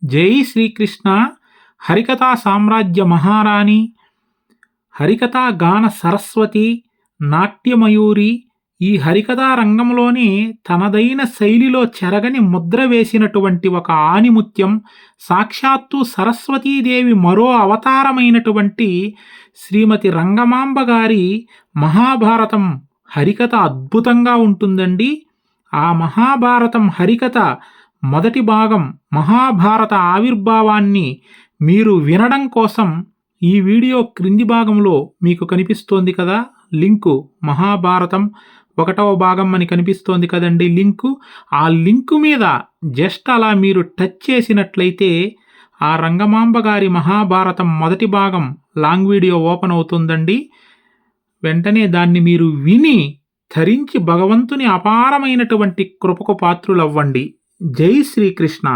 జై శ్రీకృష్ణ. హరికథా సామ్రాజ్య మహారాణి, హరికథా గాన సరస్వతి, నాట్యమయూరి ఈ హరికథా రంగంలోనే తనదైన శైలిలో చెరగని ముద్ర వేసినటువంటి ఒక ఆణిముత్యం, సాక్షాత్తు సరస్వతీదేవి మరో అవతారమైనటువంటి శ్రీమతి రంగమాంబ గారి మహాభారతం హరికథ అద్భుతంగా ఉంటుందండి. ఆ మహాభారతం హరికథ మొదటి భాగం మహాభారత ఆవిర్భావాన్ని మీరు వినడం కోసం ఈ వీడియో క్రింది భాగంలో మీకు కనిపిస్తోంది కదా లింకు, మహాభారతం 1వ భాగం అని కనిపిస్తోంది కదండి లింకు. ఆ లింకు మీద జస్ట్ అలా మీరు టచ్ చేసినట్లయితే ఆ రంగమాంబ గారి మహాభారతం మొదటి భాగం లాంగ్ వీడియో ఓపెన్ అవుతుందండి. వెంటనే దాన్ని మీరు విని ధరించి భగవంతుని అపారమైనటువంటి కృపకు పాత్రులవ్వండి. జై శ్రీకృష్ణ.